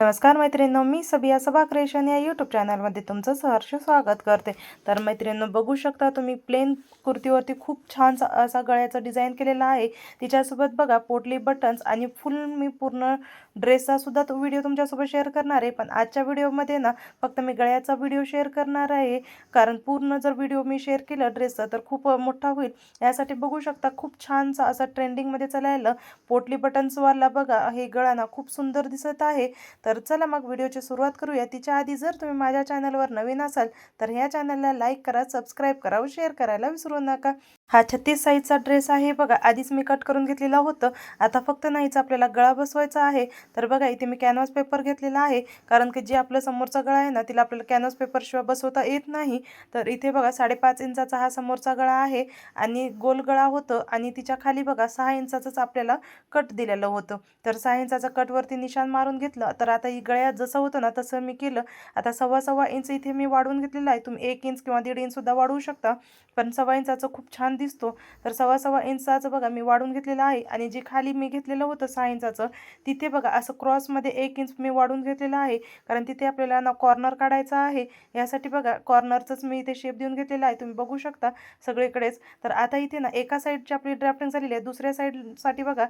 नमस्कार मैत्रिणींनो, मी सबिया सबा क्रिएशन या यूट्यूब चॅनलमध्ये तुमचं सहर्ष स्वागत करते. तर मैत्रिणींनो, बघू शकता तुम्ही प्लेन कुर्तीवरती खूप छान असा गळ्याचा डिझाईन केलेला आहे. तिच्यासोबत बघा पोटली बटन्स आणि फुल मी पूर्ण ड्रेसचा सुद्धा तो व्हिडिओ तुमच्यासोबत शेअर करणार आहे. पण आजच्या व्हिडिओमध्ये ना फक्त मी गळ्याचा व्हिडिओ शेअर करणार आहे, कारण पूर्ण जर व्हिडिओ मी शेअर केला ड्रेसचा तर खूप मोठा होईल. यासाठी बघू शकता खूप छानसा असा ट्रेंडिंगमध्ये चाललेलं पोटली बटन्सवाला बघा हे गळा ना खूप सुंदर दिसत आहे. तर चला मग व्हिडिओची सुरुवात करूया. तिच्या आधी जर तुम्ही माझ्या चॅनलवर नवीन असाल तर ह्या चॅनलला लाईक करा, सबस्क्राईब करा व शेअर करायला विसरू नका. हा 36 साईजचा ड्रेस आहे बघा. आधीच मी कट करून घेतलेला होतं. आता फक्त नाहीच आपल्याला गळा बसवायचा आहे. तर बघा इथे मी कॅनव्हास पेपर घेतलेला आहे, कारण की जे आपलं समोरचा गळा आहे ना तिला आपल्याला कॅनव्हास पेपरशिवाय बसवता येत नाही. तर इथे बघा 5.5 इंचाचा हा समोरचा गळा आहे आणि गोल गळा होतं आणि तिच्या खाली बघा 6 इंचाचंच आपल्याला कट दिलेलं होतं. तर 6 इंचाचा कटवरती निशाण मारून घेतलं. तर आता ही गळ्यात जसं होतं ना तसं मी केलं. आता 1.25 इंच इथे मी वाढवून घेतलेला आहे. तुम्ही 1 इंच किंवा 1.5 इंच सुद्धा वाढवू शकता, पण 1.25 इंचाचं खूप छान दिसतो. तर 1.25 इंचाचं बघा मी वाढवून घेतलेलं आहे आणि जे खाली मी घेतलेलं होतं 6 इंचाचं तिथे बघा असं क्रॉसमध्ये 1 इंच मी वाढवून घेतलेलं आहे, कारण तिथे आपल्याला ना कॉर्नर काढायचा आहे. यासाठी बघा कॉर्नरचंच मी इथे शेप देऊन घेतलेला आहे. तुम्ही बघू शकता सगळीकडेच. तर आता इथे ना एका साईडची आपली ड्राफ्टिंग झालेली आहे, दुसऱ्या साईडसाठी बघा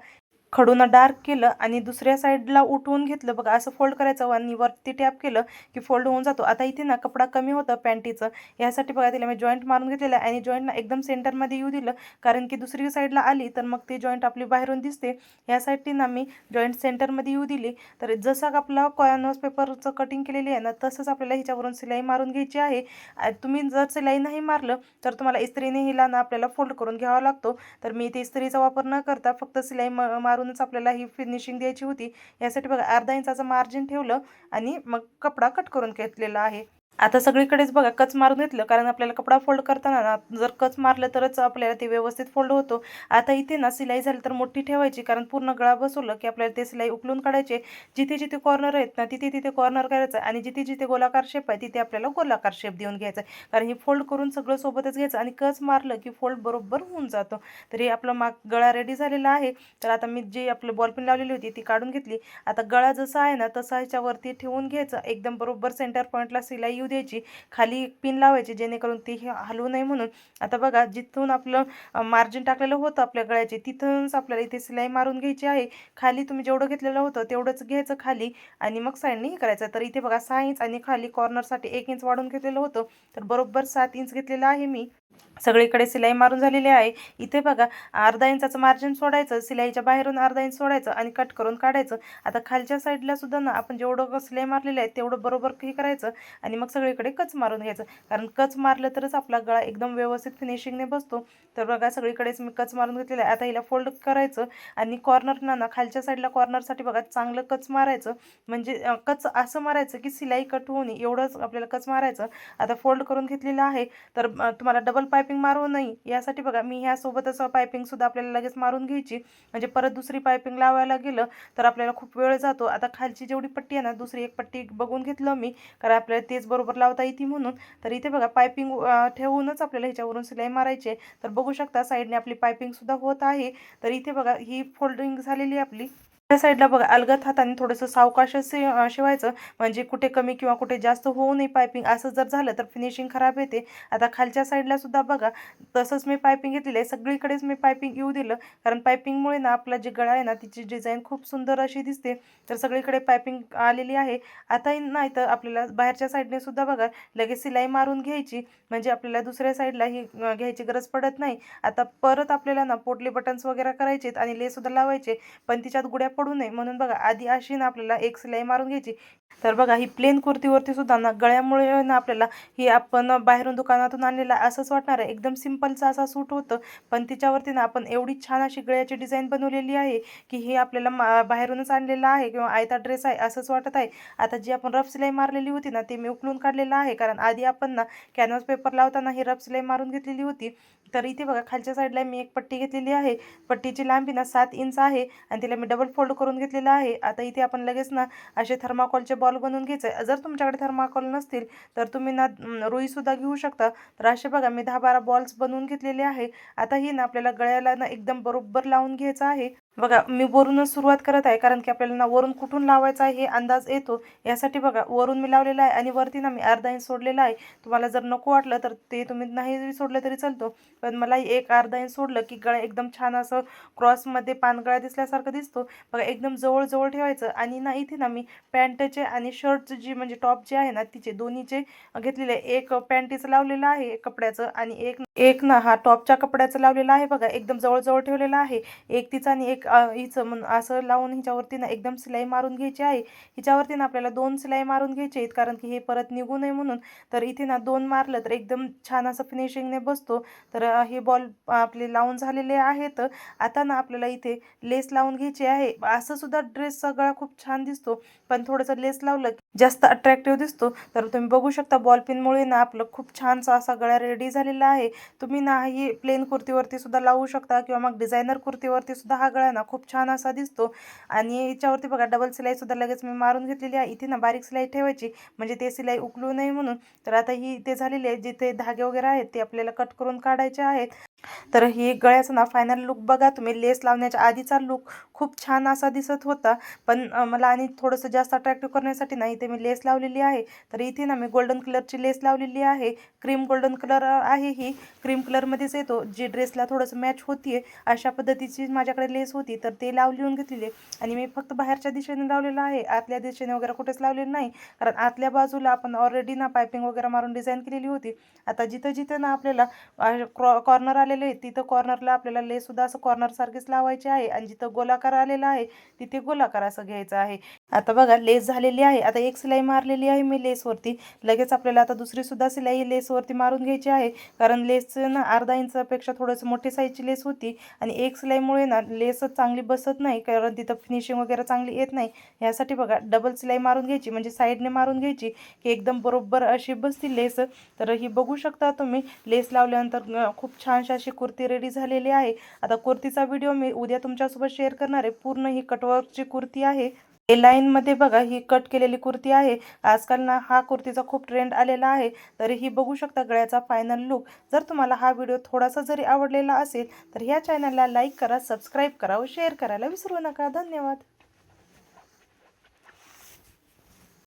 खडून डार्क केलं आणि दुसऱ्या साईडला उठवून घेतलं बघा. असं फोल्ड करायचं आणि वरती टॅप केलं की फोल्ड होऊन जातो. आता इथे ना कपडा कमी होतं पॅन्टीचं, यासाठी बघा तिला मी जॉईंट मारून घेतलेलं आहे आणि जॉईंट ना एकदम सेंटरमध्ये येऊ दिलं, कारण की दुसरी साईडला आली तर मग ती जॉईंट आपली बाहेरून दिसते. यासाठी ना मी जॉईंट सेंटरमध्ये येऊ दिली. तर जसं आपला कॉर्नर्स पेपरचं कटिंग केलेली आहे ना तसंच आपल्याला ह्याच्यावरून सिलाई मारून घ्यायची आहे. तुम्ही जर सिलाई नाही मारलं तर तुम्हाला इस्त्रीने हिला ना आपल्याला फोल्ड करून घ्यावा लागतो. तर मी इथे इस्त्रीचा वापर न करता फक्त सिलाई मारूनच आपल्याला ही फिनिशिंग द्यायची होती. यासाठी बघा अर्धा इंचाचं मार्जिन ठेवलं आणि मग कपडा कट करून घेतलेला आहे. आता सगळीकडेच बघा कच मारून घेतलं, कारण आपल्याला कपडा फोल्ड करताना ना जर कच मारलं तरच आपल्याला ते व्यवस्थित फोल्ड होतो. आता इथे ना सिलाई झाली तर मोठी ठेवायची, कारण पूर्ण गळा बसवलं की आपल्याला ते सिलाई उकलून काढायचे. जिथे जिथे कॉर्नर आहेत ना तिथे तिथे कॉर्नर करायचं आणि जिथे जिथे गोलाकार शेप आहे तिथे आपल्याला गोलाकार शेप देऊन घ्यायचा, कारण ही फोल्ड करून सगळं सोबतच घ्यायचं आणि कच मारलं की फोल्ड बरोबर होऊन जातं. तर हे आपलं गळा रेडी झालेला आहे. तर आता मी जी आपलं बॉलपिन लावलेली होती ती काढून घेतली. आता गळा जसा आहे ना तसा ह्याच्यावरती ठेवून घ्यायचं, एकदम बरोबर सेंटर पॉईंटला सिलाई येऊ द्यायची, खाली पिन लावायची जेणेकरून ती हलवू नये म्हणून. आता बघा जिथून आपलं मार्जिन टाकलेलं होतं आपल्या गळ्याचे तिथूनच आपल्याला इथे सिलाई मारून घ्यायची आहे. खाली तुम्ही जेवढं घेतलेलं होतं तेवढंच घ्यायचं खाली आणि मग साईडने हे करायचं. तर इथे बघा 6 इंच आणि खाली कॉर्नरसाठी 1 इंच वाढून घेतलेलं होतं, तर बरोबर 7 इंच घेतलेलं आहे मी. सगळीकडे सिलाई मारून झालेली आहे. इथे बघा अर्धा इंचाचं मार्जिन सोडायचं, सिलाईच्या बाहेरून अर्धा इंच सोडायचं आणि कट करून काढायचं. आता खालच्या साईडला सुद्धा ना आपण जेवढं सिलाई मारलेलं आहे तेवढं बरोबर हे करायचं आणि मग सगळीकडे कच मारून घ्यायचं, कारण कच मारलं तरच आपला गळा एकदम व्यवस्थित फिनिशिंगने बसतो. तर बघा सगळीकडेच मी कच मारून घेतलेलं आहे. आता हिला फोल्ड करायचं आणि कॉर्नरना ना खालच्या साईडला कॉर्नरसाठी बघा चांगलं कच मारायचं, म्हणजे कच असं मारायचं की सिलाई कट होऊ नये एवढंच आपल्याला कच मारायचं. आता फोल्ड करून घेतलेलं आहे. तर तुम्हाला डबल पायपिंग मारू नये यासाठी बघा मी ह्यासोबतच पायपिंगसुद्धा आपल्याला लगेच मारून घ्यायची, म्हणजे परत दुसरी पायपिंग लावायला गेलं तर आपल्याला खूप वेळ जातो. आता खालची जेवढी पट्टी आहे ना दुसरी एक पट्टी बघून घेतलं मी, कारण आपल्याला तेच बरोबर लावता येते म्हणून. तर इथे बघा पायपिंग ठेवूनच आपल्याला ह्याच्यावरून सिलाई मारायची आहे. तर बघू शकता साईडने आपली पायपिंगसुद्धा होत आहे. तर इथे बघा ही फोल्डिंग झालेली आहे आपली. त्या साईडला बघा अलगद हाताने थोडंसं सावकाशच शिवायचं, म्हणजे कुठे कमी किंवा कुठे जास्त होऊ नये पायपिंग. असं जर झालं तर फिनिशिंग खराब येते. आता खालच्या साईडला सुद्धा बघा तसंच मी पायपिंग घेतलेली आहे. सगळीकडेच मी पायपिंग येऊ दिलं, कारण पायपिंगमुळे ना आपला जे गळा आहे ना तिची डिझाईन खूप सुंदर अशी दिसते. तर सगळीकडे पायपिंग आलेली आहे. आता नाही तर आपल्याला बाहेरच्या साईडने सुद्धा बघा लगेच सिलाई मारून घ्यायची, म्हणजे आपल्याला दुसऱ्या साईडला ही घ्यायची गरज पडत नाही. आता परत आपल्याला ना पोटली बटन्स वगैरे करायचे आणि लेससुद्धा लावायचे, पण तिच्यात गुड्या पडू नये म्हणून बघा आधी अशी ना आपल्याला एक सिलाई मारून घ्यायची. तर बघा ही प्लेन कुर्तीवरती सुद्धा ना गळ्यामुळे ना आपल्याला ही आपण बाहेरून दुकानातून आणलेला असंच वाटणार आहे, एकदम सिंपलचा असा सूट होतं. पण तिच्यावरती ना आपण एवढी छान अशी गळ्याची डिझाईन बनवलेली आहे की हे आपल्याला बाहेरूनच आणलेलं आहे किंवा आयता ड्रेस आहे असंच वाटत आहे. आता जी आपण रफ सिलाई मारलेली होती ना ते मी उकलून काढलेलं आहे, कारण आधी आपण ना कॅनव्हास पेपर लावताना ही रफ सिलाई मारून घेतलेली होती. तर इथे बघा खालच्या साईडला मी एक पट्टी घेतलेली आहे. पट्टीची लांबी ना 7 इंच आहे आणि तिला मी डबल फोल्ड करून घेतलेलं आहे. आता इथे आपण लगेच ना असे थर्माकोलचे बॉल बनवून घ्यायचे. जर तुमच्याकडे थर्माकोल नसतील तर तुम्ही ना रुईसुद्धा घेऊ शकता. तर असे बघा मी 10-12 बॉल्स बनवून घेतलेले आहे. आता ही ना आपल्याला गळ्याला ना एकदम बरोबर लावून घ्यायचं आहे. बघा मी वरूनच सुरुवात करत आहे, कारण की आपल्याला ना वरून कुठून लावायचा आहे हे अंदाज येतो. यासाठी बघा वरून मी लावलेला आहे आणि वरती ना मी अर्धा इंच सोडलेला आहे. तुम्हाला जर नको वाटलं तर ते तुम्ही नाही सोडलं तरी चालतो, पण मला एक अर्धा इंच सोडलं की गळा एकदम छान असं क्रॉसमध्ये पानगळा दिसल्यासारखं दिसतो. बघा एकदम जवळ ठेवायचं आणि ना इथे ना मी पॅन्टचे आणि शर्टचं जी म्हणजे टॉप जे आहे ना तिचे दोन्हीचे घेतलेले, एक पॅन्टीचं लावलेलं आहे कपड्याचं आणि एक एक ना हा टॉपच्या कपड्याचं लावलेलं आहे. बघा एकदम जवळ ठेवलेलं आहे. एक तिचा आणि एक हिचं म्हणून असं लावून हिच्यावरती ना एकदम सिलाई मारून घ्यायची आहे. हिच्यावरती ना आपल्याला 2 सिलाई मारून घ्यायची आहेत, कारण की हे परत निघू नये म्हणून. तर इथे ना 2 मारलं तर एकदम छान असं फिनिशिंगने बसतो. तर हे बॉल आपले लावून झालेले आहेत. आता ना आपल्याला इथे लेस लावून घ्यायची आहे. असं सुद्धा ड्रेस सगळा खूप छान दिसतो, पण थोडंसं लेस लावलं की जास्त अट्रॅक्टिव्ह दिसतो. तर तुम्ही बघू शकता बॉल पिनमुळे ना आपलं खूप छानसा असा गळा रेडी झालेला आहे. तुम्ही ना ही प्लेन कुर्तीवरती सुद्धा लावू शकता किंवा मग डिझायनर कुर्तीवरती सुद्धा हा गळा ना खूप छान असा दिसतो. आणि याच्यावरती बघा डबल सिलाई सुद्धा लगेच मी मारून घेतलेली आहे. इथे ना बारीक सिलाई ठेवायची, म्हणजे ते सिलाई उकलू नये म्हणून. तर आता ही ते झालेली आहे. जिथे धागे वगैरे आहेत ते आपल्याला कट करून काढायचे आहेत. तर ही गळ्याचा ना फायनल लुक बघा तुम्ही. लेस लावण्याच्या आधीचा लुक खूप छान असा दिसत होता, पण मला आणि थोडंसं जास्त अट्रॅक्टिव्ह करण्यासाठी ना इथे मी लेस लावलेली आहे. तर इथे ना मी गोल्डन कलरची लेस लावलेली आहे. क्रीम गोल्डन कलर आहे, ही क्रीम कलरमध्येच येतो, जी ड्रेसला थोडंसं मॅच होतीये अशा पद्धतीची माझ्याकडे लेस होती. तर ते लावून घेतलेली आणि मी फक्त बाहेरच्या दिशेने लावलेलं आहे, आतल्या दिशेने वगैरे कुठेच लावलेलं नाही, कारण आतल्या बाजूला आपण ऑलरेडी ना पायपिंग वगैरे मारून डिझाईन केलेली होती. आता जिथं जिथं ना आपल्याला कॉर्नर आलेले आहे तिथं कॉर्नरला आपल्याला लेस सुद्धा असं कॉर्नर सारखीच लावायची आहे, आणि जिथं गोलाकार आलेला आहे तिथे गोलाकार असं घ्यायचं आहे. आता बघा लेस झालेली आहे. आता एक सिलाई मारलेली आहे मी लेसवरती. लगेच आपल्याला आता दुसरी सुद्धा सिलाई लेसवरती मारून घ्यायची आहे, कारण लेस ना अर्धा इंचापेक्षा थोडंसं मोठी साईजची लेस होती आणि एक सिलाईमुळे ना लेसच चांगली बसत नाही, कारण तिथं फिनिशिंग वगैरे चांगली येत नाही. यासाठी बघा डबल सिलाई मारून घ्यायची, म्हणजे साईडने मारून घ्यायची की एकदम बरोबर अशी बसती लेस. तर ही बघू शकता तुम्ही लेस लावल्यानंतर खूप छानशी अशी कुर्ती रेडी झालेली आहे. आता कुर्तीचा व्हिडिओ मी उद्या तुमच्यासोबत शेअर करणार आहे. पूर्ण ही कटवर्कची कुर्ती आहे. लाईनमध्ये बघा ही कट केलेली कुर्ती आहे. आजकाल ना हा कुर्तीचा खूप ट्रेंड आलेला आहे. तर ही बघू शकता गळ्याचा फायनल लुक. जर तुम्हाला हा व्हिडिओ थोडासा जरी आवडलेला असेल तर ह्या चॅनलला लाईक करा, सबस्क्राईब करा व शेअर करायला विसरू नका. धन्यवाद.